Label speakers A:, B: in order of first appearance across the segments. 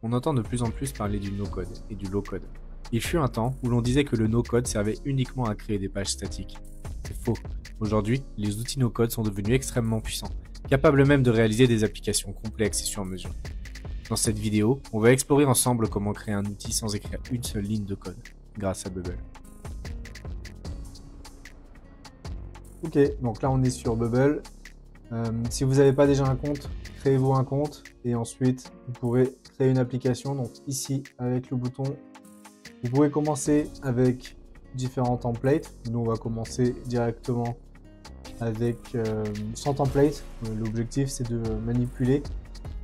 A: On entend de plus en plus parler du no-code et du low-code. Il fut un temps où l'on disait que le no-code servait uniquement à créer des pages statiques. C'est faux. Aujourd'hui, les outils no-code sont devenus extrêmement puissants, capables même de réaliser des applications complexes et sur mesure. Dans cette vidéo, on va explorer ensemble comment créer un outil sans écrire une seule ligne de code, grâce à Bubble.
B: Ok, donc là on est sur Bubble. Si vous n'avez pas déjà un compte, créez-vous un compte et ensuite vous pourrez créer une application. Donc ici avec le bouton, vous pouvez commencer avec différents templates. Nous on va commencer directement avec sans template. L'objectif c'est de manipuler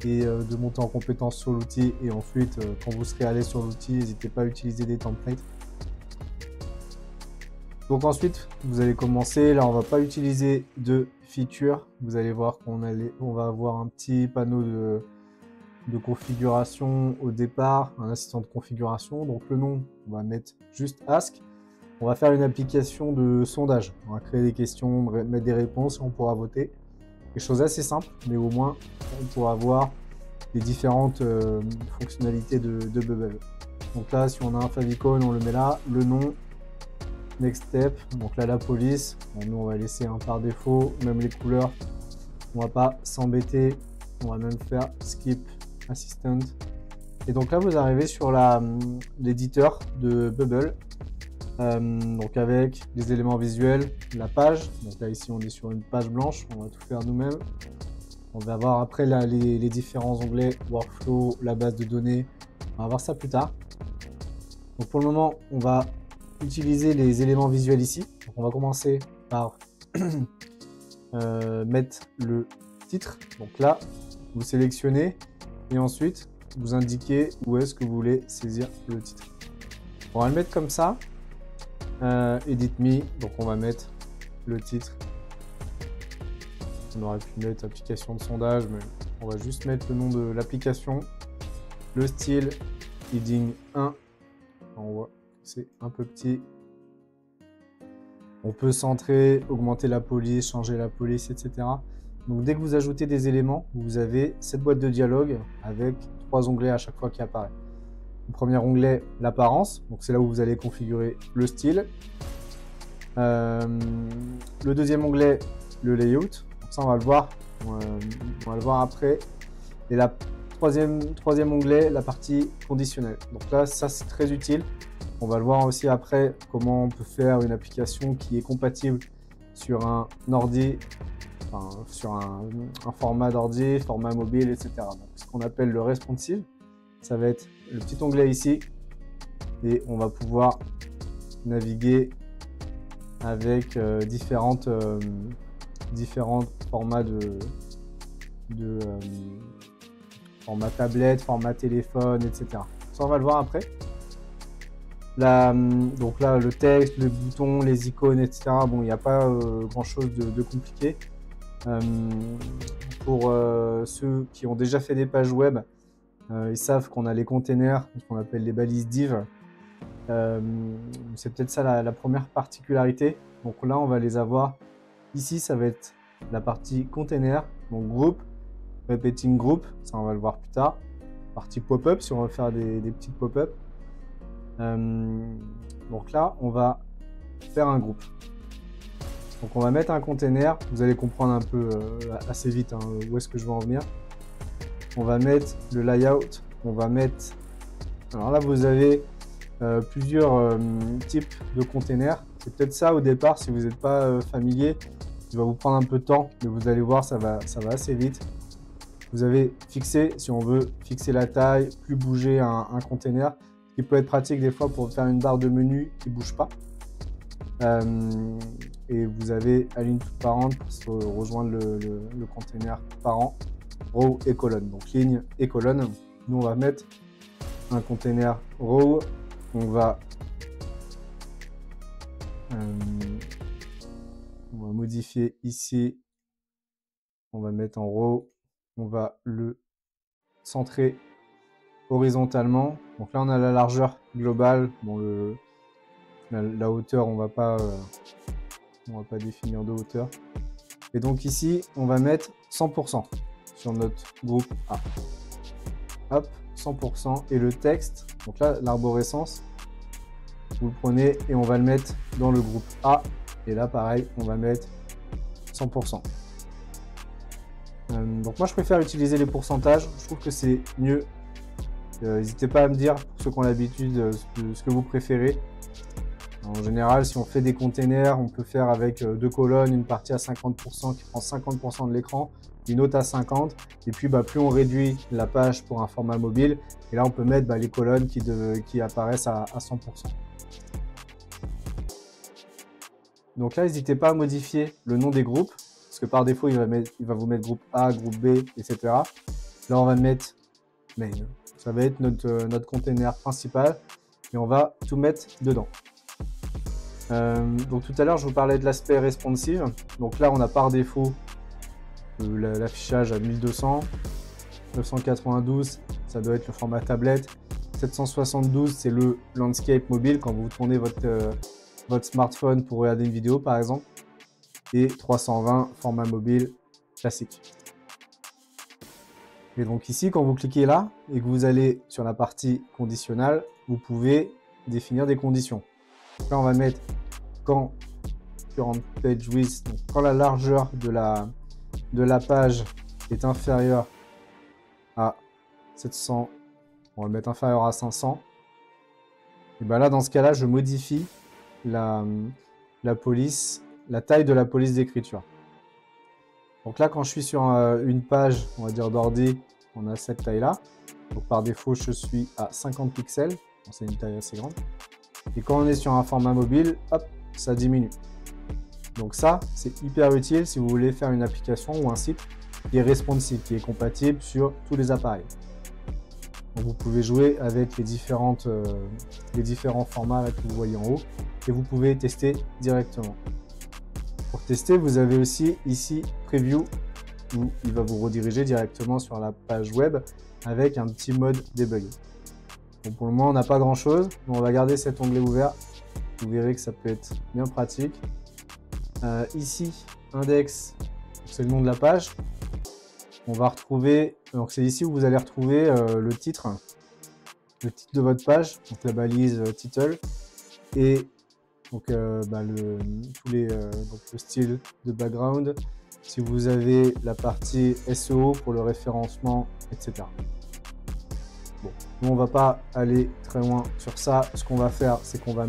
B: et de monter en compétence sur l'outil, et ensuite quand vous serez à l'aise sur l'outil, n'hésitez pas à utiliser des templates. Donc ensuite, vous allez commencer. Là, on va pas utiliser de feature. Vous allez voir qu'on va avoir un petit panneau de configuration au départ, un assistant de configuration. Donc le nom, on va mettre juste Ask. On va faire une application de sondage. On va créer des questions, mettre des réponses et on pourra voter. Quelque chose assez simple, mais au moins, on pourra voir les différentes fonctionnalités de Bubble. Donc là, si on a un favicon, on le met là. Le nom. Next step, donc là la police, bon, nous on va laisser un par défaut, même les couleurs, on va pas s'embêter, on va même faire skip assistant. Et donc là vous arrivez sur l'éditeur de Bubble, donc avec les éléments visuels, la page, donc là ici on est sur une page blanche, on va tout faire nous-mêmes. On va voir après là, les différents onglets, workflow, la base de données, on va voir ça plus tard. Donc pour le moment on va utiliser les éléments visuels ici. Donc on va commencer par mettre le titre. Donc là, vous sélectionnez et ensuite vous indiquez où est-ce que vous voulez saisir le titre. On va le mettre comme ça. Edit me, donc on va mettre le titre. On aurait pu mettre application de sondage, mais on va juste mettre le nom de l'application. Le style, heading 1. On voit c'est un peu petit. On peut centrer, augmenter la police, changer la police, etc. Donc dès que vous ajoutez des éléments, vous avez cette boîte de dialogue avec 3 onglets à chaque fois qui apparaît. Le premier onglet, l'apparence, donc c'est là où vous allez configurer le style. Le deuxième onglet, le layout, donc ça on va le voir, on va le voir après. Et la troisième onglet, la partie conditionnelle. Donc là, ça c'est très utile. On va le voir aussi après, comment on peut faire une application qui est compatible sur un ordi, enfin, sur un format d'ordi, format mobile, etc. Donc, ce qu'on appelle le responsive, ça va être le petit onglet ici, et on va pouvoir naviguer avec différents formats format tablette, format téléphone, etc. Ça, on va le voir après. Donc là, le texte, les boutons, les icônes, etc. Bon, il n'y a pas grand chose de compliqué. Pour ceux qui ont déjà fait des pages web, ils savent qu'on a les containers, ce qu'on appelle les balises div. C'est peut-être ça la première particularité. Donc là, on va les avoir. Ici, ça va être la partie container, donc group, repeating group, ça on va le voir plus tard. Partie pop-up, si on veut faire des petites pop-up. Donc là, on va faire un groupe. Donc on va mettre un container. Vous allez comprendre un peu assez vite où est-ce que je veux en venir. On va mettre le layout. On va mettre. Alors là, vous avez plusieurs types de containers. C'est peut-être ça au départ, si vous n'êtes pas familier. Il va vous prendre un peu de temps, mais vous allez voir, ça va assez vite. Vous avez fixé, si on veut fixer la taille, plus bouger un container. Qui peut être pratique des fois pour faire une barre de menu qui ne bouge pas. Et vous avez la ligne toute parente pour rejoindre le container parent, row et colonne. Donc ligne et colonne. Nous on va mettre un container row. On va modifier ici. On va mettre en row. On va le centrer horizontalement. Donc là on a la largeur globale. Bon, la hauteur on va pas définir de hauteur. Et donc ici on va mettre 100% sur notre groupe A. Hop, 100%. Et le texte, donc là, l'arborescence, vous le prenez et on va le mettre dans le groupe A. Et là, pareil, on va mettre 100%. Donc moi, je préfère utiliser les pourcentages. Je trouve que c'est mieux. N'hésitez pas à me dire, pour ceux qui ont l'habitude, ce que vous préférez. En général, si on fait des containers, on peut faire avec 2 colonnes, une partie à 50% qui prend 50% de l'écran, une autre à 50%. Et puis, plus on réduit la page pour un format mobile, et là, on peut mettre les colonnes qui apparaissent à 100%. Donc là, n'hésitez pas à modifier le nom des groupes, parce que par défaut, il va vous mettre groupe A, groupe B, etc. Là, on va mettre main. Ça va être notre container principal, et on va tout mettre dedans. Donc tout à l'heure, je vous parlais de l'aspect responsive. Donc là, on a par défaut l'affichage à 1200, 992, ça doit être le format tablette, 772, c'est le landscape mobile quand vous tournez votre smartphone pour regarder une vidéo par exemple, et 320, format mobile classique. Et donc ici, quand vous cliquez là et que vous allez sur la partie conditionnelle, vous pouvez définir des conditions. Donc là, on va mettre quand current page width, donc quand la largeur de la page est inférieure à 700, on va le mettre inférieur à 500. Et bien là, dans ce cas-là, je modifie la police, la taille de la police d'écriture. Donc là, quand je suis sur une page, on va dire d'ordi, on a cette taille-là. Donc par défaut, je suis à 50 pixels. Bon, c'est une taille assez grande. Et quand on est sur un format mobile, hop, ça diminue. Donc ça, c'est hyper utile si vous voulez faire une application ou un site qui est responsive, qui est compatible sur tous les appareils. Donc vous pouvez jouer avec les différents formats là, que vous voyez en haut et vous pouvez tester directement. Pour tester, vous avez aussi ici Preview où il va vous rediriger directement sur la page web avec un petit mode debug. Donc pour le moment, on n'a pas grand chose, mais on va garder cet onglet ouvert. Vous verrez que ça peut être bien pratique. Ici, index, c'est le nom de la page. On va retrouver, donc c'est ici où vous allez retrouver le titre de votre page, donc la balise title, et donc, donc le style de background. Si vous avez la partie SEO pour le référencement, etc. Bon, nous on va pas aller très loin sur ça. Ce qu'on va faire, c'est qu'on va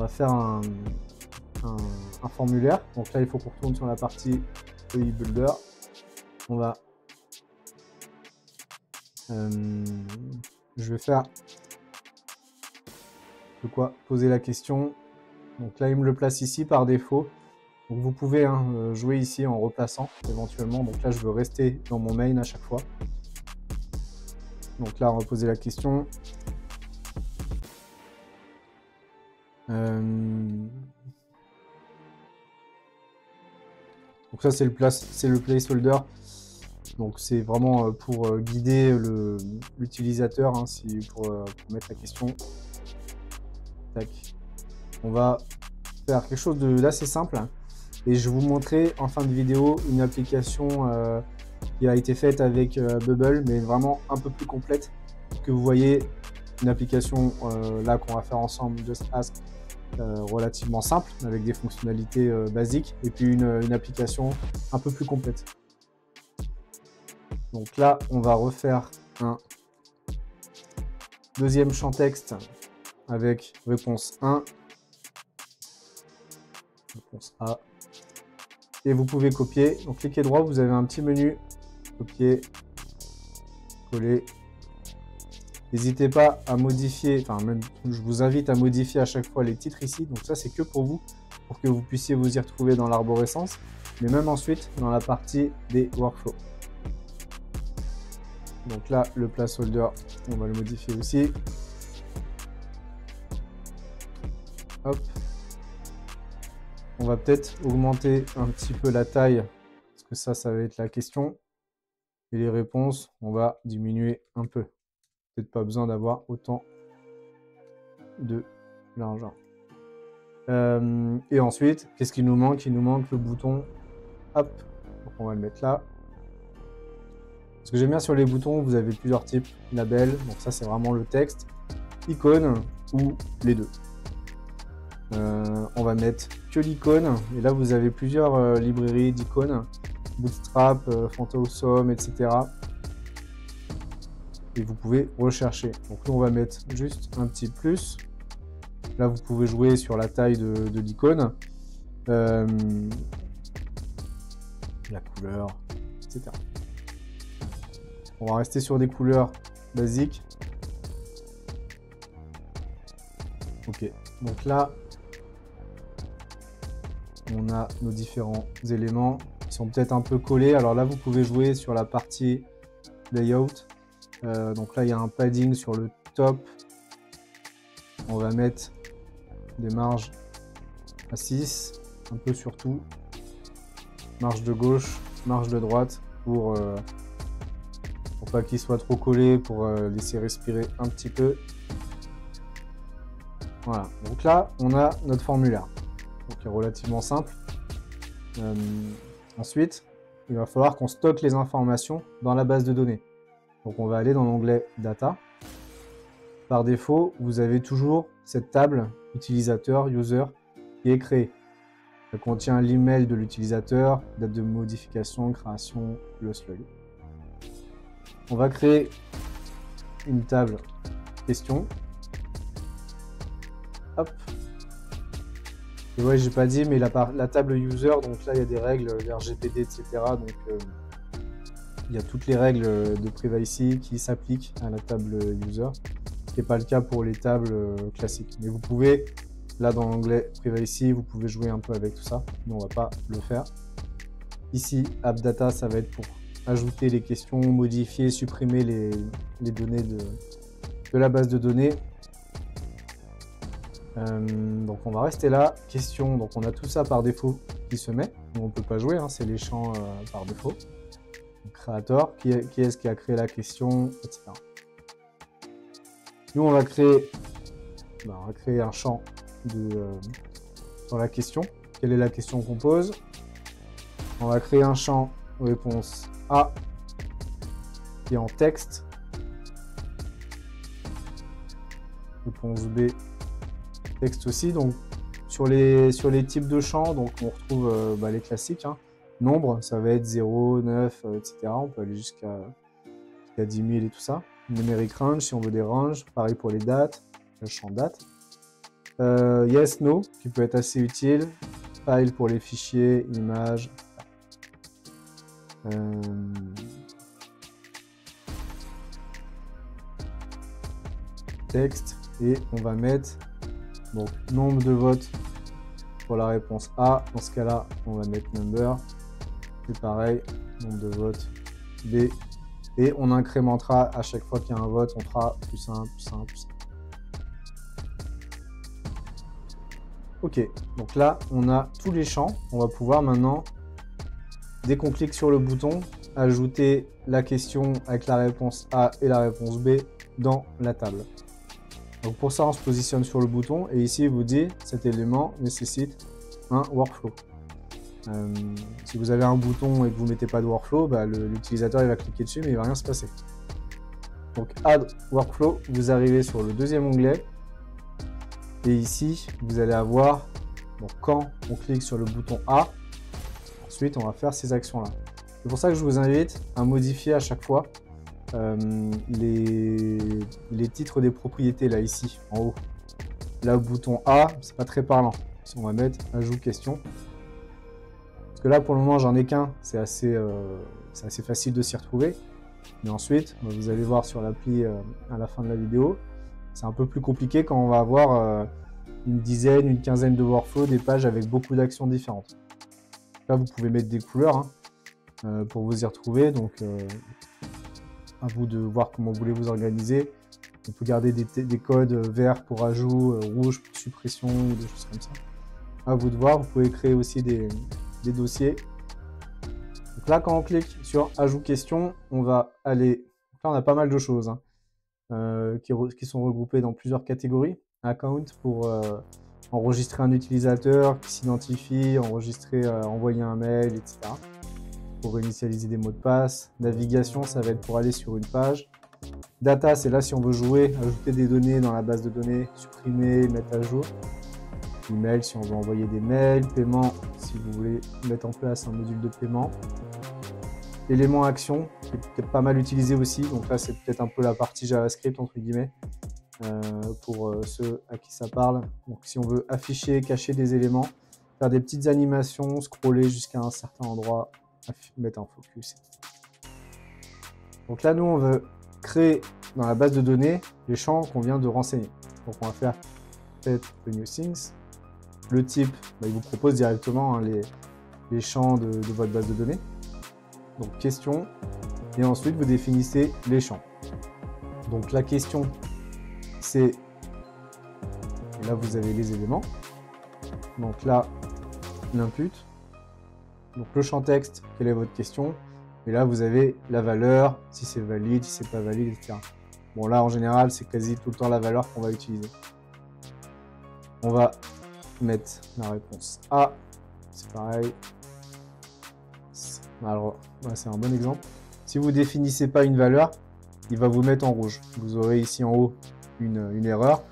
B: faire un formulaire. Donc là, il faut qu'on retourne sur la partie UI Builder. On va je vais faire de quoi poser la question. Donc là, il me le place ici par défaut. Donc vous pouvez jouer ici en replaçant éventuellement. Donc là, je veux rester dans mon main à chaque fois. Donc là, on va poser la question. Donc ça, c'est le placeholder. Donc c'est vraiment pour guider l'utilisateur pour mettre la question. Tac. On va faire quelque chose d'assez simple. Et je vais vous montrer en fin de vidéo une application qui a été faite avec Bubble, mais vraiment un peu plus complète. Pour que vous voyez une application là qu'on va faire ensemble, Just Ask, relativement simple, avec des fonctionnalités basiques, et puis une application un peu plus complète. Donc là, on va refaire un deuxième champ texte avec réponse 1, réponse A. Et vous pouvez copier. Donc cliquez droit, vous avez un petit menu, copier, coller. N'hésitez pas à modifier, enfin même je vous invite à modifier à chaque fois les titres ici. Donc ça c'est que pour vous, pour que vous puissiez vous y retrouver dans l'arborescence, mais même ensuite dans la partie des workflows. Donc là le placeholder, on va le modifier aussi. Hop. On va peut-être augmenter un petit peu la taille, parce que ça va être la question. Et les réponses, on va diminuer un peu. Peut-être pas besoin d'avoir autant de l'argent. Et ensuite, qu'est-ce qu'il nous manque? Il nous manque le bouton. Hop, donc on va le mettre là. Ce que j'aime bien sur les boutons, vous avez plusieurs types. Label, donc ça c'est vraiment le texte. Icône ou les deux. On va mettre que l'icône. Et là vous avez plusieurs librairies d'icônes. Bootstrap, Phantom, etc. Et vous pouvez rechercher. Donc nous on va mettre juste un petit plus. Là vous pouvez jouer sur la taille de l'icône. La couleur, etc. On va rester sur des couleurs basiques. Ok, donc là, on a nos différents éléments qui sont peut-être un peu collés. Alors là, vous pouvez jouer sur la partie layout. Donc là, il y a un padding sur le top. On va mettre des marges à 6, un peu sur tout. Marge de gauche, marge de droite pour pas qu'il soit trop collé, pour laisser respirer un petit peu. Voilà, donc là, on a notre formulaire, donc qui est relativement simple. Ensuite, il va falloir qu'on stocke les informations dans la base de données. Donc on va aller dans l'onglet Data. Par défaut, vous avez toujours cette table utilisateur, user, qui est créée. Elle contient l'email de l'utilisateur, date de modification, création, le slug. On va créer une table question. Hop. Et ouais, j'ai pas dit, mais la table user, donc là il y a des règles RGPD, etc. Donc il y a toutes les règles de privacy qui s'appliquent à la table user, ce qui n'est pas le cas pour les tables classiques. Mais vous pouvez, là dans l'onglet privacy, vous pouvez jouer un peu avec tout ça, mais on va pas le faire. Ici, app data, ça va être pour ajouter les questions, modifier, supprimer les données de la base de données. Donc on va rester là. Question, donc on a tout ça par défaut qui se met. Donc on peut pas jouer, hein, c'est les champs par défaut. Donc, créateur, qui est-ce qui a créé la question, etc. Nous on va créer un champ dans la question. Quelle est la question qu'on pose? On va créer un champ réponse A qui est en texte. Réponse B, texte aussi. Donc sur les types de champs, donc on retrouve les classiques. Hein. Nombre, ça va être 0, 9, etc. On peut aller jusqu'à 10 000 et tout ça. Numérique range, si on veut des ranges. Pareil pour les dates, le champ date. Yes, no, qui peut être assez utile. File pour les fichiers, images. Texte. Et on va mettre donc nombre de votes pour la réponse A. Dans ce cas-là, on va mettre number. Et pareil, nombre de votes B. Et on incrémentera à chaque fois qu'il y a un vote, on fera plus 1, plus 1, plus 1. Ok, donc là, on a tous les champs. On va pouvoir maintenant, dès qu'on clique sur le bouton, ajouter la question avec la réponse A et la réponse B dans la table. Donc pour ça, on se positionne sur le bouton et ici, il vous dit cet élément nécessite un workflow. Si vous avez un bouton et que vous ne mettez pas de workflow, l'utilisateur il va cliquer dessus mais il ne va rien se passer. Donc Add Workflow, vous arrivez sur le deuxième onglet et ici, vous allez avoir, donc quand on clique sur le bouton A, ensuite on va faire ces actions-là. C'est pour ça que je vous invite à modifier à chaque fois les titres des propriétés là ici en haut. Là le bouton A, c'est pas très parlant. On va mettre ajout question. Parce que là pour le moment j'en ai qu'un, c'est assez facile de s'y retrouver. Mais ensuite, vous allez voir sur l'appli à la fin de la vidéo, c'est un peu plus compliqué quand on va avoir une dizaine, une quinzaine de workflows, des pages avec beaucoup d'actions différentes. Là vous pouvez mettre des couleurs pour vous y retrouver. Donc à vous de voir comment vous voulez vous organiser. On peut garder des codes verts pour ajout, rouge pour suppression, ou des choses comme ça. À vous de voir, vous pouvez créer aussi des dossiers. Donc là, quand on clique sur ajout question, on va aller... Là, on a pas mal de choses qui sont regroupées dans plusieurs catégories. Account pour enregistrer un utilisateur qui s'identifie, enregistrer, envoyer un mail, etc. pour réinitialiser des mots de passe. Navigation, ça va être pour aller sur une page. Data, c'est là si on veut jouer, ajouter des données dans la base de données, supprimer, mettre à jour. Email, si on veut envoyer des mails. Paiement, si vous voulez mettre en place un module de paiement. Élément action, qui est peut-être pas mal utilisé aussi. Donc là, c'est peut-être un peu la partie JavaScript, entre guillemets, pour ceux à qui ça parle. Donc si on veut afficher, cacher des éléments, faire des petites animations, scroller jusqu'à un certain endroit, mettre un focus. Donc là, nous, on veut créer dans la base de données les champs qu'on vient de renseigner. Donc on va faire set the new things. Le type, il vous propose directement les champs de votre base de données. Donc question, et ensuite vous définissez les champs. Donc la question, c'est, et là vous avez les éléments. Donc là, l'input. Donc le champ texte, quelle est votre question? Et là vous avez la valeur, si c'est valide, si c'est pas valide, etc. Bon là en général, c'est quasi tout le temps la valeur qu'on va utiliser. On va mettre la réponse A, c'est pareil. Alors, c'est un bon exemple. Si vous ne définissez pas une valeur, il va vous mettre en rouge. Vous aurez ici en haut une erreur.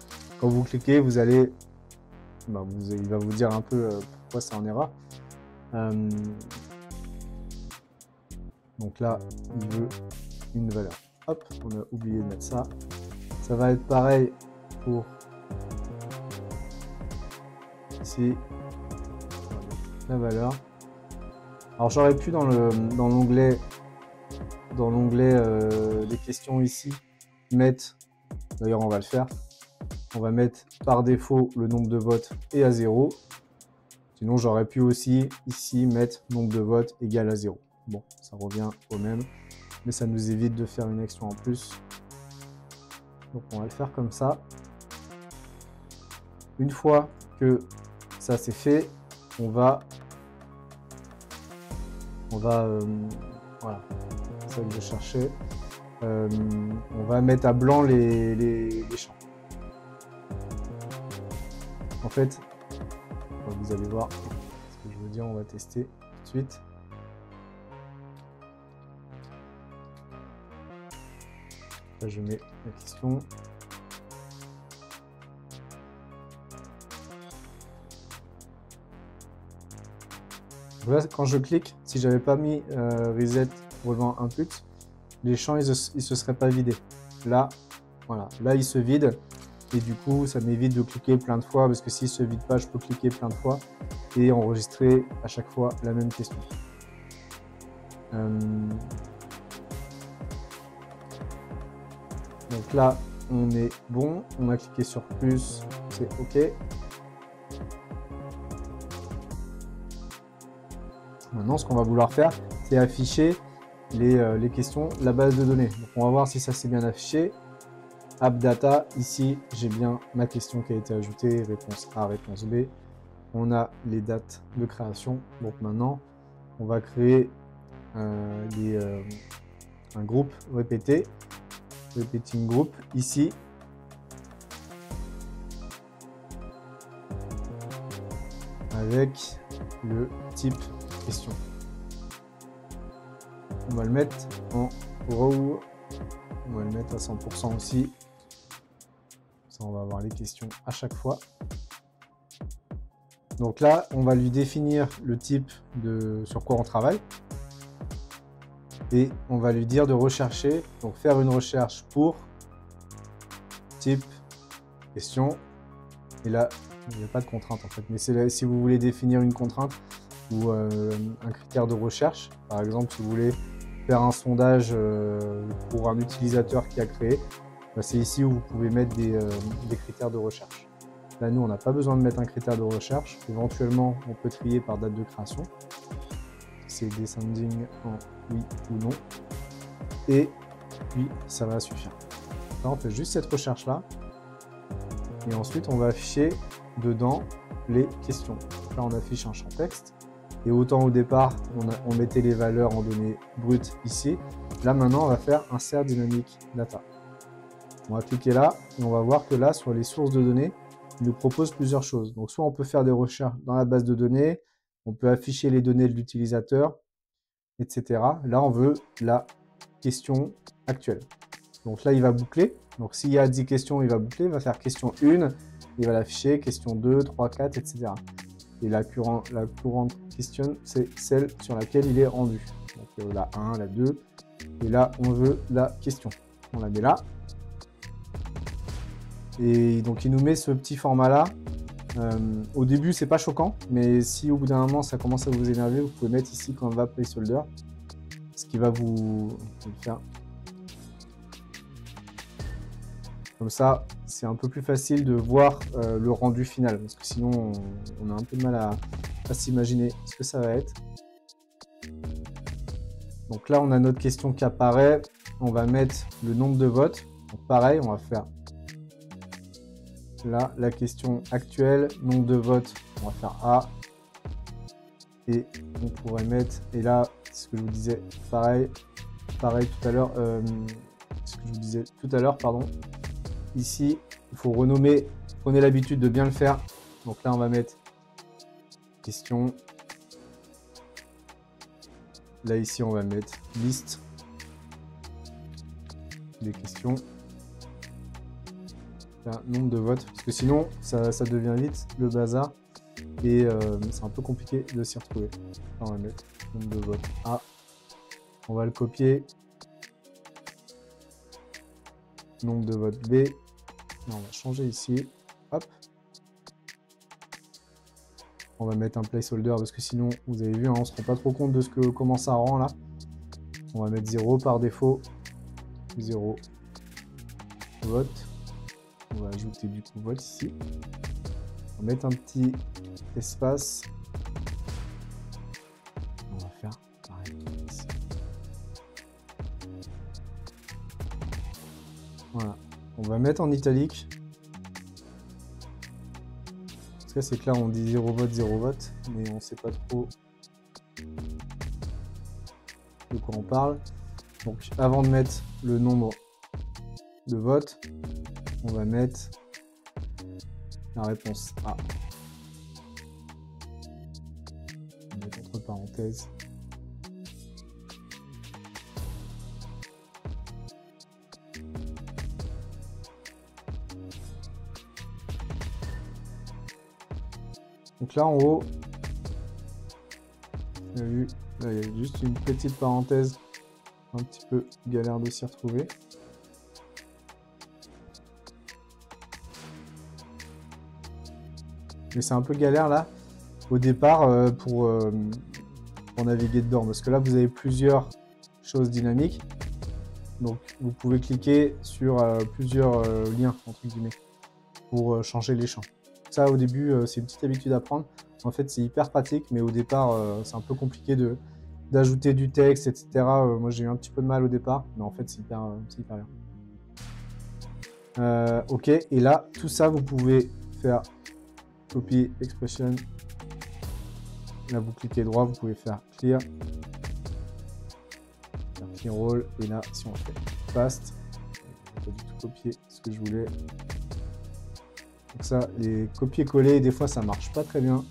B: Quand vous cliquez, vous allez, il va vous dire un peu pourquoi c'est en erreur. Donc là, il veut une valeur. Hop, on a oublié de mettre ça. Ça va être pareil pour ici la valeur. Alors j'aurais pu dans l'onglet des questions ici mettre, d'ailleurs on va le faire, on va mettre par défaut le nombre de votes est à 0. Sinon j'aurais pu aussi ici mettre nombre de votes égal à 0. Bon, ça revient au même, mais ça nous évite de faire une action en plus. Donc on va le faire comme ça. Une fois que ça c'est fait, on va voilà, c'est ça que je cherchais. On va mettre à blanc les champs. En fait, vous allez voir ce que je veux dire, on va tester tout de suite. Là, je mets la question. Là, quand je clique, si j'avais pas mis reset relevant input, les champs ils se seraient pas vidés. Là, voilà, là ils se vident et du coup ça m'évite de cliquer plein de fois parce que s'ils se vident pas, je peux cliquer plein de fois et enregistrer à chaque fois la même question. Donc là, on est bon, on a cliqué sur plus, c'est OK. Maintenant, ce qu'on va vouloir faire, c'est afficher les questions, la base de données. Donc, on va voir si ça s'est bien affiché. App Data, ici, j'ai bien ma question qui a été ajoutée, réponse A, réponse B. On a les dates de création. Donc maintenant, on va créer un groupe répété, repeating group, ici. Avec le type question. On va le mettre en row, on va le mettre à 100% aussi. Ça, on va avoir les questions à chaque fois. Donc là, on va lui définir le type sur quoi on travaille. Et on va lui dire de rechercher, donc faire une recherche pour type question. Et là, il n'y a pas de contrainte en fait, mais c'est si vous voulez définir une contrainte ou un critère de recherche, par exemple si vous voulez faire un sondage pour un utilisateur qui a créé, c'est ici où vous pouvez mettre des critères de recherche. Là nous on n'a pas besoin de mettre un critère de recherche, éventuellement on peut trier par date de création, c'est descending en oui ou non, et puis ça va suffire. Là on fait juste cette recherche là, et ensuite on va afficher dedans les questions. Là on affiche un champ texte et autant au départ on mettait les valeurs en données brutes ici, là maintenant on va faire insert dynamic data. On va cliquer là et on va voir que là sur les sources de données il nous propose plusieurs choses. Donc soit on peut faire des recherches dans la base de données, on peut afficher les données de l'utilisateur, etc. Là, on veut la question actuelle. Donc là, il va boucler. Donc s'il y a 10 questions, il va boucler. Il va faire question 1. Il va l'afficher. Question 2, 3, 4, etc. Et la courante question, c'est celle sur laquelle il est rendu. Donc la 1, la 2. Et là, on veut la question. On la met là. Et donc, il nous met ce petit format-là. Au début, c'est pas choquant, mais si au bout d'un moment, ça commence à vous énerver, vous pouvez mettre ici Canva Placeholder, ce qui va vous faire. Comme ça, c'est un peu plus facile de voir le rendu final, parce que sinon, on a un peu de mal à s'imaginer ce que ça va être. Donc là, on a notre question qui apparaît. On va mettre le nombre de votes. Donc pareil, on va faire là la question actuelle, nombre de votes, on va faire A. Et on pourrait mettre, et là, ce que je vous disais, pareil tout à l'heure, pardon. Ici, il faut renommer, prenez l'habitude de bien le faire. Donc là, on va mettre question. Là, ici, on va mettre liste des questions. Là, nombre de votes, parce que sinon, ça devient vite le bazar. Et c'est un peu compliqué de s'y retrouver. Là, on va mettre nombre de votes A. On va le copier. Nombre de votes B. Là, on va changer ici. Hop. On va mettre un placeholder parce que sinon, vous avez vu, hein, on ne se rend pas trop compte de comment ça rend là. On va mettre 0 par défaut. 0 vote. On va ajouter du coup vote ici. On va mettre un petit espace. On va faire pareil ici. Voilà. On va mettre en italique. Parce que c'est que là on dit 0 vote, mais on ne sait pas trop de quoi on parle. Donc avant de mettre le nombre de votes, on va mettre la réponse A. On va mettre entre parenthèses. Donc là en haut, vous avez vu, là il y a juste une petite parenthèse, un petit peu galère de s'y retrouver. Mais c'est un peu galère là, au départ, pour naviguer dedans. Parce que là, vous avez plusieurs choses dynamiques. Donc, vous pouvez cliquer sur plusieurs liens, entre guillemets, pour changer les champs. Ça, au début, c'est une petite habitude à prendre. En fait, c'est hyper pratique, mais au départ, c'est un peu compliqué d'ajouter du texte, etc. Moi, j'ai eu un petit peu de mal au départ, mais en fait, c'est hyper bien. Ok, et là, tout ça, vous pouvez faire copy expression. Là, vous cliquez droit, vous pouvez faire clear. Faire clear all. Et là, si on fait fast, je vais pas du tout copier ce que je voulais. Donc ça, les copier-coller, des fois, ça marche pas très bien.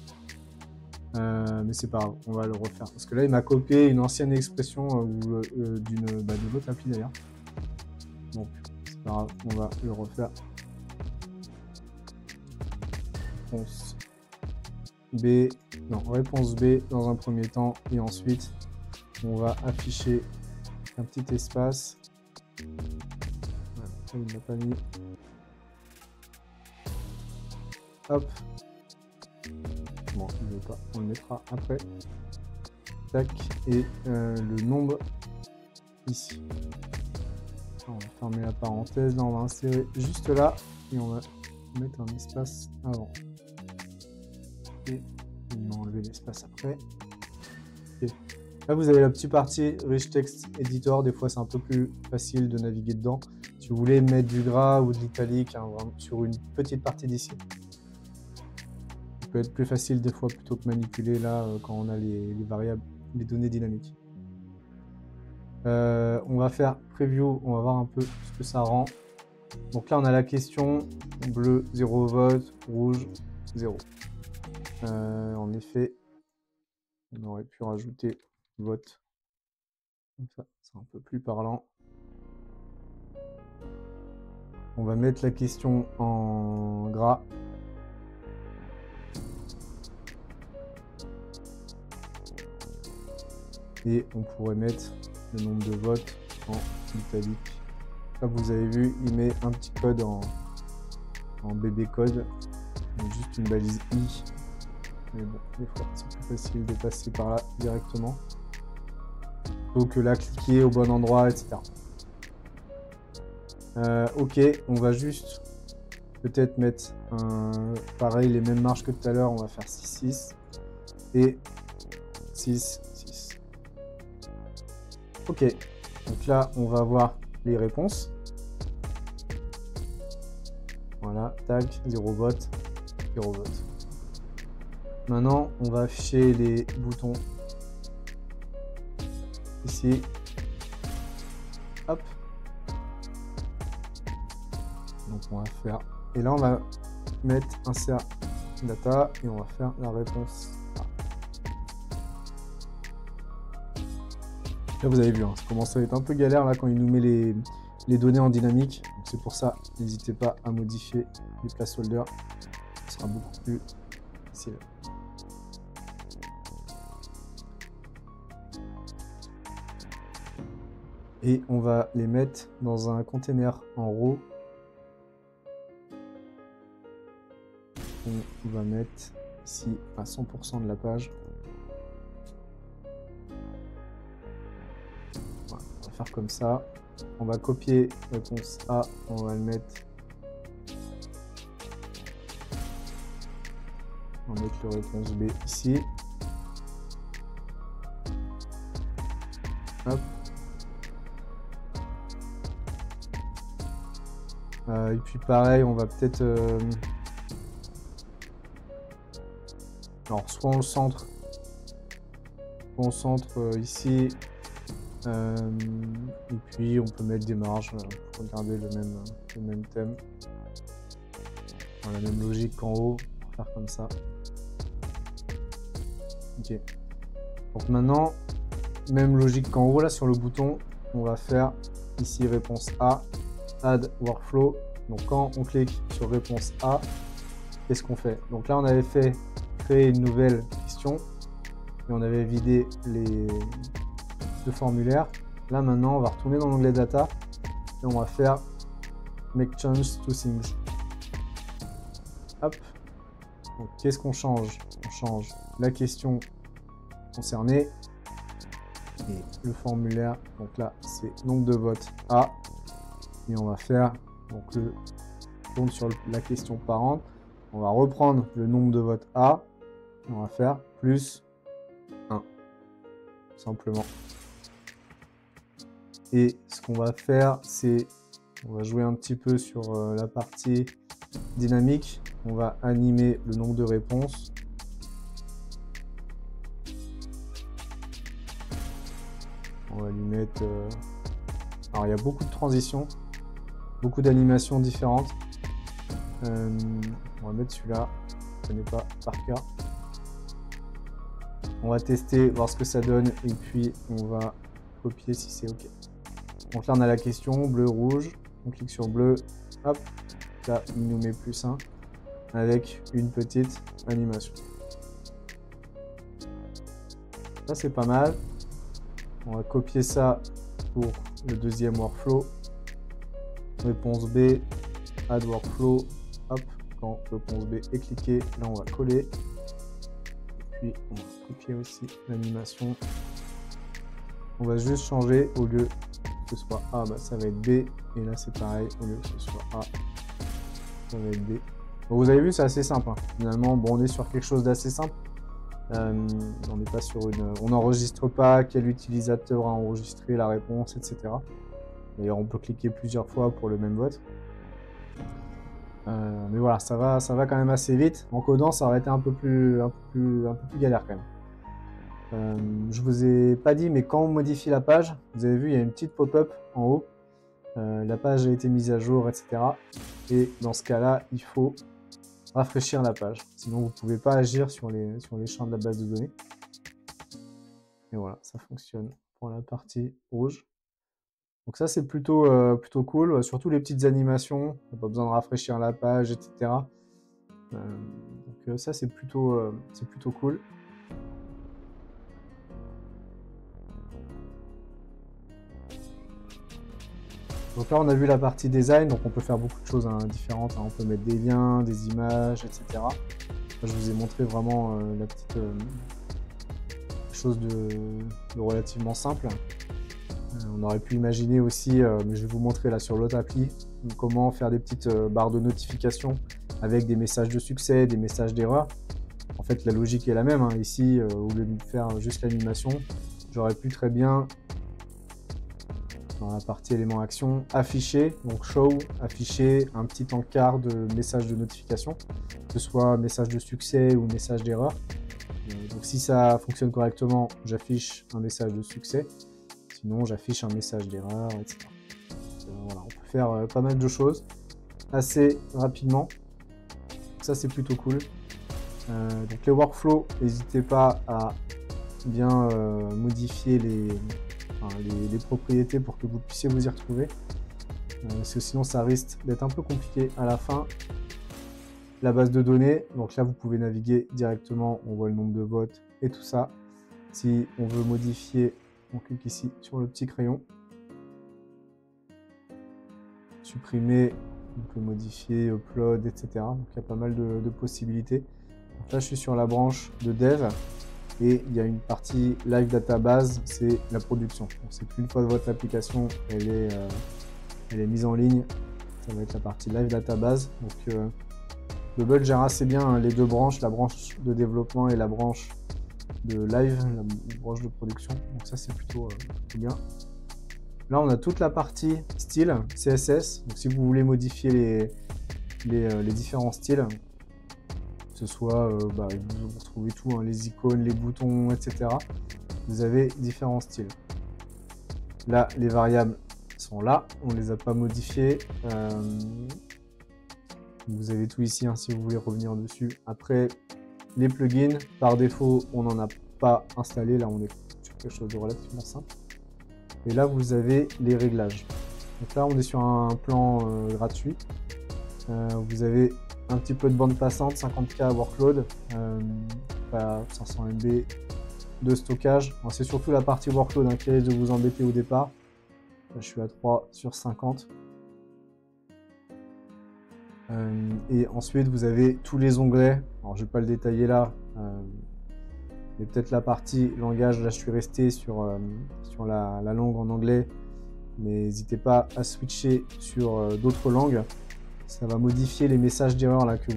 B: Mais c'est pas grave, on va le refaire. Parce que là, il m'a copié une ancienne expression de l'autre appli d'ailleurs. Donc, c'est pas grave, on va le refaire. Réponse B, non, réponse B dans un premier temps, et ensuite on va afficher un petit espace. Voilà, ça, il ne l'a pas mis. Hop. Bon, il ne veut pas, on le mettra après. Tac, et le nombre ici. On va fermer la parenthèse, là on va insérer juste là, et on va mettre un espace avant. Et on va enlever l'espace après. Okay. Là, vous avez la petite partie Rich Text Editor. Des fois, c'est un peu plus facile de naviguer dedans. Si vous voulez mettre du gras ou de l'italique, hein, sur une petite partie d'ici. Ça peut être plus facile des fois plutôt que manipuler là quand on a les variables, les données dynamiques. On va faire preview. On va voir un peu ce que ça rend. Donc là, on a la question bleu 0 vote, rouge 0. En effet, on aurait pu rajouter vote Comme ça, c'est un peu plus parlant. On va mettre la question en gras. Et on pourrait mettre le nombre de votes en italique. Comme vous avez vu, il met un petit code en bébé code. Donc juste une balise I. Mais bon, des fois, c'est plus facile de passer par là directement. Plutôt que là, cliquer au bon endroit, etc. Ok, on va juste peut-être mettre pareil, les mêmes marges que tout à l'heure. On va faire 6, 6 et 6, 6. Ok, donc là, on va voir les réponses. Voilà, tac, 0 vote, 0 vote. Maintenant, on va afficher les boutons ici. Hop. Donc on va faire... Et là, on va mettre insert data et on va faire la réponse A. Là, vous avez vu, hein, ça commence à être un peu galère là quand il nous met les données en dynamique. C'est pour ça, n'hésitez pas à modifier les placeholders. Ce sera beaucoup plus facile. Et on va les mettre dans un container en row. On va mettre ici à 100% de la page. Voilà, on va faire comme ça. On va copier réponse A, on va le mettre. On va mettre le réponse B ici. Hop. Et puis pareil, on va peut-être... Alors, soit on le centre ici, et puis on peut mettre des marges pour garder le même thème. Dans la même logique qu'en haut, on va faire comme ça. Ok. Donc maintenant, même logique qu'en haut, là sur le bouton, on va faire ici réponse A, add workflow. Donc quand on clique sur réponse A, qu'est-ce qu'on fait? Donc là, on avait fait créer une nouvelle question et on avait vidé le formulaire. Là maintenant, on va retourner dans l'onglet data et on va faire make change to things. Hop. Donc qu'est-ce qu'on change? On change la question concernée et le formulaire. Donc là, c'est nombre de votes A et on va faire donc le tourne sur la question parente. On va reprendre le nombre de votes A. On va faire plus 1, simplement. Et ce qu'on va faire, c'est, on va jouer un petit peu sur la partie dynamique. On va animer le nombre de réponses. On va lui mettre... Alors, il y a beaucoup de transitions, beaucoup d'animations différentes. On va mettre celui-là, je ne connais pas par cœur. On va tester, voir ce que ça donne et puis on va copier si c'est OK. Donc là, on a la question bleu, rouge. On clique sur bleu. Hop. Là, il nous met plus 1 avec une petite animation. Ça, c'est pas mal. On va copier ça pour le deuxième workflow. Réponse B, add workflow. Hop. Quand réponse B est cliquée, là, on va coller. Puis on va copier aussi l'animation. On va juste changer au lieu que ce soit A, bah, ça va être B. Et là c'est pareil, au lieu que ce soit A, ça va être B. Donc, vous avez vu, c'est assez simple. Hein. Finalement, bon, on est sur quelque chose d'assez simple. On n'est pas sur une. On n'enregistre pas quel utilisateur a enregistré la réponse, etc. D'ailleurs, on peut cliquer plusieurs fois pour le même vote. Mais voilà, ça va quand même assez vite. En codant, ça aurait été un peu plus galère quand même. Je vous ai pas dit, mais quand on modifie la page, vous avez vu, il y a une petite pop-up en haut. La page a été mise à jour, etc. Et dans ce cas-là, il faut rafraîchir la page. Sinon, vous ne pouvez pas agir sur les champs de la base de données. Et voilà, ça fonctionne pour la partie rouge. Donc ça, c'est plutôt, plutôt cool. Surtout les petites animations. On n'a pas besoin de rafraîchir la page, etc. Donc ça, c'est plutôt cool. Donc là, on a vu la partie design, donc on peut faire beaucoup de choses différentes. On peut mettre des liens, des images, etc. Là, je vous ai montré vraiment la petite chose de relativement simple. On aurait pu imaginer aussi, mais je vais vous montrer là sur l'autre appli, comment faire des petites barres de notification avec des messages de succès, des messages d'erreur. En fait, la logique est la même. Ici, au lieu de faire juste l'animation, j'aurais pu très bien, dans la partie éléments action, afficher, donc show, afficher un petit encart de message de notification, que ce soit message de succès ou message d'erreur. Donc si ça fonctionne correctement, j'affiche un message de succès. Sinon, j'affiche un message d'erreur, etc. Voilà, on peut faire pas mal de choses assez rapidement. Ça, c'est plutôt cool. Donc les workflows, n'hésitez pas à bien modifier les propriétés pour que vous puissiez vous y retrouver. Parce que sinon, ça risque d'être un peu compliqué à la fin. La base de données, donc là, vous pouvez naviguer directement. On voit le nombre de votes et tout ça. Si on veut modifier, on clique ici sur le petit crayon. Supprimer, on peut modifier, upload, etc. Donc il y a pas mal de possibilités. Donc là, je suis sur la branche de dev et il y a une partie live database, c'est la production. Donc c'est qu'une fois que votre application elle est mise en ligne, ça va être la partie live database. Donc Bubble gère assez bien les deux branches, la branche de développement et la branche de live, la branche de production. Donc ça, c'est plutôt bien. Là, on a toute la partie style CSS. Donc si vous voulez modifier les différents styles, que ce soit, vous retrouvez tout, les icônes, les boutons, etc. Vous avez différents styles. Là, les variables sont là. On ne les a pas modifiées. Vous avez tout ici si vous voulez revenir dessus. Après, les plugins, par défaut, on n'en a pas installé. Là, on est sur quelque chose de relativement simple. Et là, vous avez les réglages. Donc là, on est sur un plan gratuit. Vous avez un petit peu de bande passante, 50K workload, 500 MB de stockage. C'est surtout la partie workload qui risque de vous embêter au départ. Là, je suis à 3 sur 50. Et ensuite, vous avez tous les onglets. Alors, je ne vais pas le détailler là. Mais peut-être la partie langage, là je suis resté sur la langue en anglais, mais n'hésitez pas à switcher sur d'autres langues. Ça va modifier les messages d'erreur là que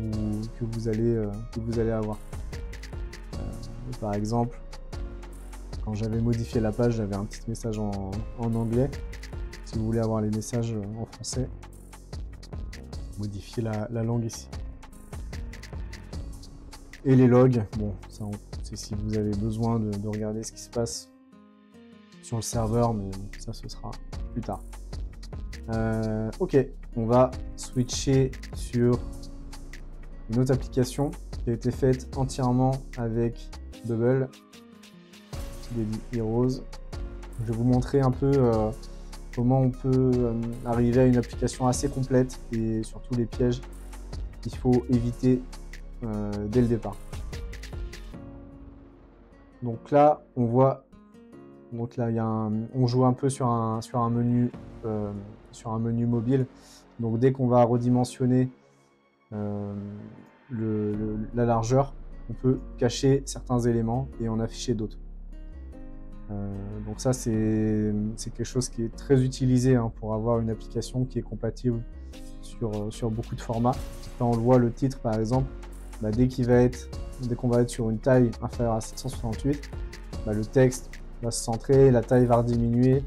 B: vous allez avoir. Par exemple, quand j'avais modifié la page, j'avais un petit message en anglais. Si vous voulez avoir les messages en français, modifiez la langue ici. Et les logs, bon, ça c'est si vous avez besoin de regarder ce qui se passe sur le serveur, mais ça ce sera plus tard. Ok, on va switcher sur une autre application qui a été faite entièrement avec Bubble, Daily Heroes. Je vais vous montrer un peu comment on peut arriver à une application assez complète et surtout les pièges qu'il faut éviter dès le départ. Donc là, on voit, donc là, on joue un peu sur un menu mobile. Donc dès qu'on va redimensionner la largeur, on peut cacher certains éléments et en afficher d'autres. Donc ça, c'est quelque chose qui est très utilisé pour avoir une application qui est compatible sur beaucoup de formats. Là, on le voit, le titre par exemple, dès qu'on va être sur une taille inférieure à 768, le texte va se centrer, la taille va diminuer,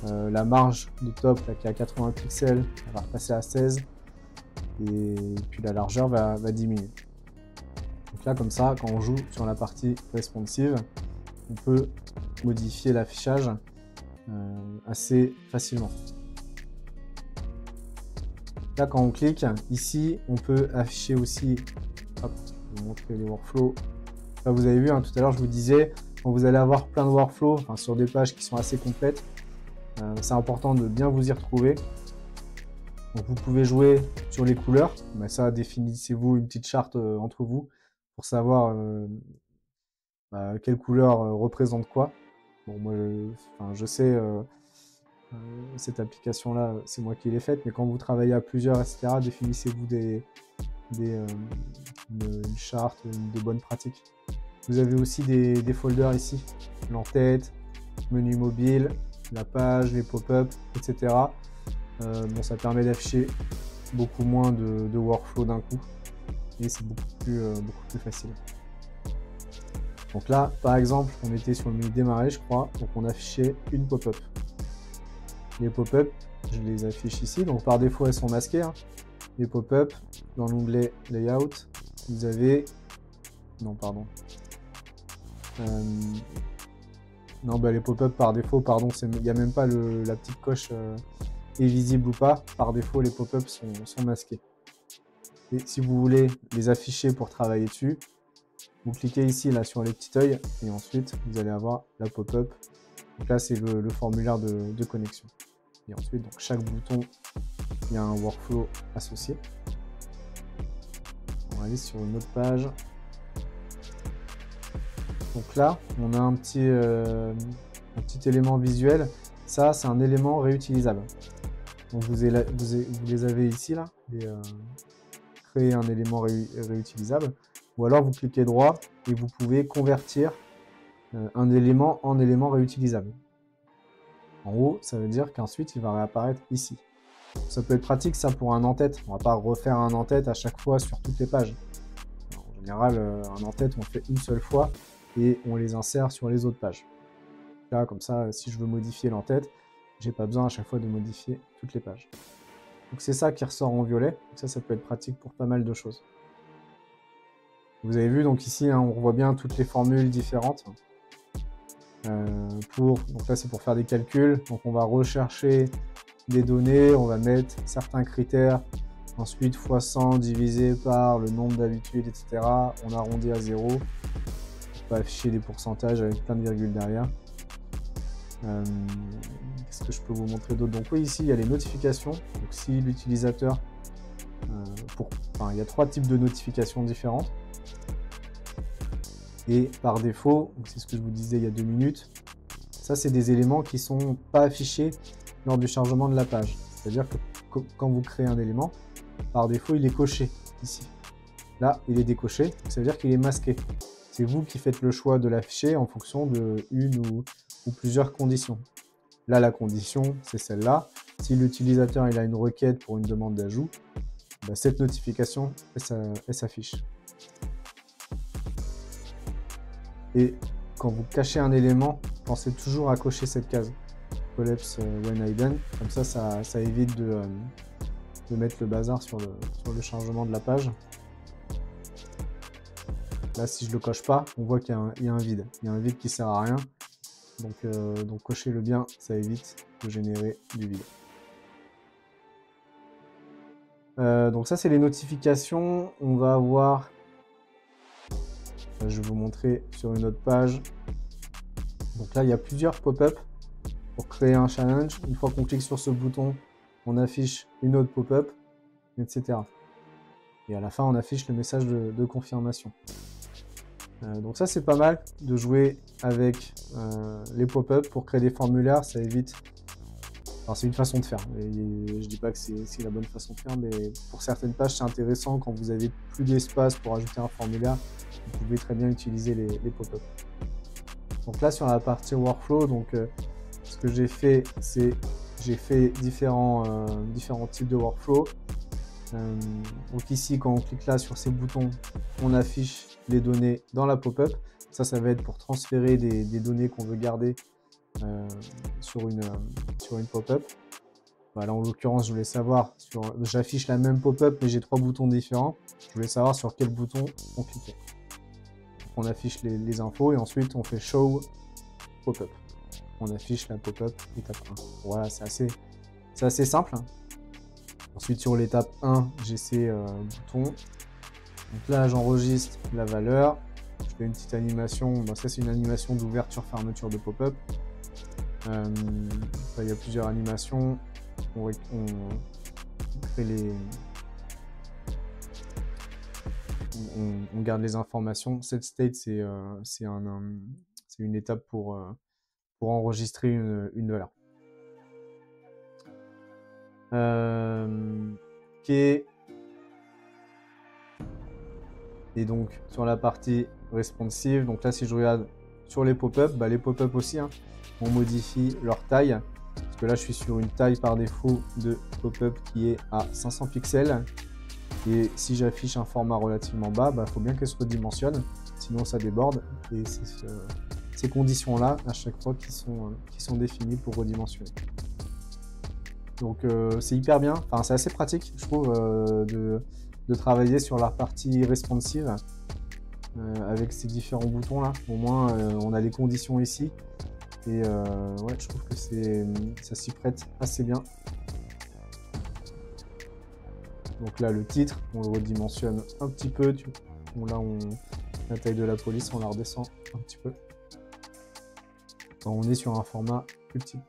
B: la marge de top là, qui est à 80 pixels va repasser à 16 et puis la largeur va diminuer. Donc là, comme ça, quand on joue sur la partie responsive, on peut modifier l'affichage assez facilement. Là, quand on clique, ici, on peut afficher aussi, hop, je vais vous montrer les workflows. Là, vous avez vu, tout à l'heure, je vous disais, quand vous allez avoir plein de workflows, enfin, sur des pages qui sont assez complètes, c'est important de bien vous y retrouver. Donc vous pouvez jouer sur les couleurs, mais ça définissez-vous une petite charte entre vous pour savoir quelle couleur représente quoi. Bon, moi je sais cette application là c'est moi qui l'ai faite, mais quand vous travaillez à plusieurs etc, définissez-vous une charte, de bonnes pratiques. Vous avez aussi des folders ici, l'en-tête, menu mobile, la page, les pop-up, etc. Bon, ça permet d'afficher beaucoup moins de workflow d'un coup et c'est beaucoup plus facile. Donc là, par exemple, on était sur le menu démarrer, je crois, donc on affichait une pop-up. Les pop-up, je les affiche ici, donc par défaut elles sont masquées. Hein. Les pop-up, dans l'onglet layout, vous avez... Non, pardon. Non, bah les pop-up par défaut, pardon, il n'y a même pas la petite coche est visible ou pas. Par défaut, les pop-up sont masqués. Et si vous voulez les afficher pour travailler dessus, vous cliquez ici là sur les petits œils et ensuite vous allez avoir la pop-up. Donc là, c'est le formulaire de connexion. Et ensuite, donc chaque bouton, il y a un workflow associé. On va aller sur une autre page. Donc là, on a un petit élément visuel. Ça, c'est un élément réutilisable. Donc vous les avez ici, là. Créer un élément réutilisable. Ou alors, vous cliquez droit et vous pouvez convertir un élément en élément réutilisable. En haut, ça veut dire qu'ensuite, il va réapparaître ici. Ça peut être pratique, ça, pour un en-tête. On ne va pas refaire un en-tête à chaque fois sur toutes les pages. En général, un en-tête, on le fait une seule fois et on les insère sur les autres pages. Là, comme ça, si je veux modifier l'en-tête, j'ai pas besoin à chaque fois de modifier toutes les pages. Donc c'est ça qui ressort en violet. Donc ça peut être pratique pour pas mal de choses. Vous avez vu, donc ici, hein, on voit bien toutes les formules différentes. Donc là, c'est pour faire des calculs. Donc on va rechercher des données, on va mettre certains critères. Ensuite, x 100 divisé par le nombre d'habitudes, etc. On arrondit à 0. On va afficher des pourcentages avec plein de virgules derrière. Qu'est-ce que je peux vous montrer d'autre? Donc oui, ici, il y a les notifications. Donc si l'utilisateur... il y a 3 types de notifications différentes. Et par défaut, c'est ce que je vous disais il y a 2 minutes, ça, c'est des éléments qui ne sont pas affichés lors du chargement de la page. C'est-à-dire que quand vous créez un élément, par défaut, il est coché ici. Là, il est décoché, ça veut dire qu'il est masqué. C'est vous qui faites le choix de l'afficher en fonction de une ou plusieurs conditions. Là, la condition, c'est celle-là. Si l'utilisateur il a une requête pour une demande d'ajout, cette notification, elle s'affiche. Et quand vous cachez un élément, pensez toujours à cocher cette case. Collapse when hidden. Comme ça, ça évite de mettre le bazar sur le chargement de la page. Là, si je le coche pas, on voit qu'il y a un vide. Il y a un vide qui sert à rien. Donc cochez-le bien, ça évite de générer du vide. Donc ça, c'est les notifications. On va avoir... Je vais vous montrer sur une autre page. Donc là, il y a plusieurs pop-up pour créer un challenge. Une fois qu'on clique sur ce bouton, on affiche une autre pop-up, etc. Et à la fin, on affiche le message de confirmation. Donc ça, c'est pas mal de jouer avec les pop-up pour créer des formulaires. Ça évite... Alors, c'est une façon de faire. Je dis pas que c'est la bonne façon de faire, mais pour certaines pages, c'est intéressant. Quand vous avez plus d'espace pour ajouter un formulaire, vous pouvez très bien utiliser les pop-up. Donc là, sur la partie workflow, ce que j'ai fait, c'est j'ai fait différents types de workflow. Donc ici, quand on clique là sur ces boutons, on affiche les données dans la pop-up. Ça va être pour transférer des données qu'on veut garder sur une pop-up. Voilà, en l'occurrence, je voulais savoir, j'affiche la même pop-up, mais j'ai 3 boutons différents. Je voulais savoir sur quel bouton on cliquait. On affiche les infos et ensuite on fait show pop-up. On affiche la pop-up étape 1. Voilà, c'est assez simple. Ensuite, sur l'étape 1, j'ai ces boutons. Donc là, j'enregistre la valeur. je fais une petite animation. Bon, ça, c'est une animation d'ouverture-fermeture de pop-up. Il y a plusieurs animations. On crée les... On garde les informations. Set state, c'est une étape pour enregistrer une valeur. Ok. Et donc sur la partie responsive, donc là si je regarde sur les pop-up, les pop-up aussi, hein, on modifie leur taille. Parce que là je suis sur une taille par défaut de pop-up qui est à 500 pixels. Et si j'affiche un format relativement bas, il faut bien qu'elle se redimensionne, sinon ça déborde. Et c'est ces conditions-là, à chaque fois, qui sont définies pour redimensionner. Donc c'est hyper bien, enfin c'est assez pratique, je trouve, de travailler sur la partie responsive avec ces différents boutons là. Au moins, on a les conditions ici. Et ouais, je trouve que ça s'y prête assez bien. Donc là, le titre, on le redimensionne un petit peu. Bon, là, la taille de la police, on la redescend un petit peu. Enfin, on est sur un format plus petit.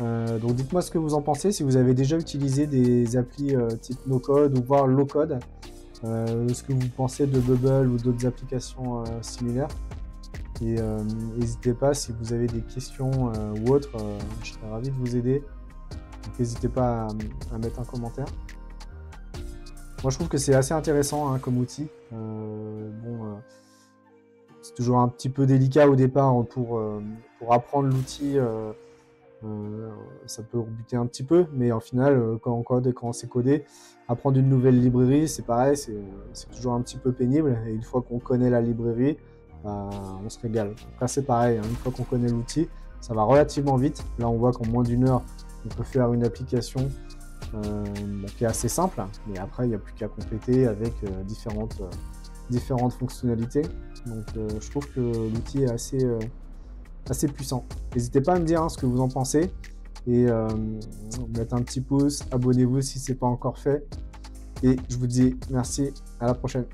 B: Donc dites-moi ce que vous en pensez, si vous avez déjà utilisé des applis type no-code ou voire low-code. Ce que vous pensez de Bubble ou d'autres applications similaires. Et n'hésitez pas, si vous avez des questions ou autres, je serais ravi de vous aider. Donc n'hésitez pas à mettre un commentaire. Moi je trouve que c'est assez intéressant hein, comme outil. C'est toujours un petit peu délicat au départ pour apprendre l'outil. Ça peut rebuter un petit peu, mais en final, quand on code et quand on sait coder, apprendre une nouvelle librairie, c'est pareil, c'est toujours un petit peu pénible. Et une fois qu'on connaît la librairie, on se régale. Donc là, c'est pareil, hein, une fois qu'on connaît l'outil, ça va relativement vite. Là, on voit qu'en moins d'1 heure, on peut faire une application qui est assez simple, mais après, il n'y a plus qu'à compléter avec différentes fonctionnalités. Donc, je trouve que l'outil est assez puissant. N'hésitez pas à me dire hein, ce que vous en pensez et mettre un petit pouce, abonnez-vous si ce n'est pas encore fait. Et je vous dis merci, à la prochaine.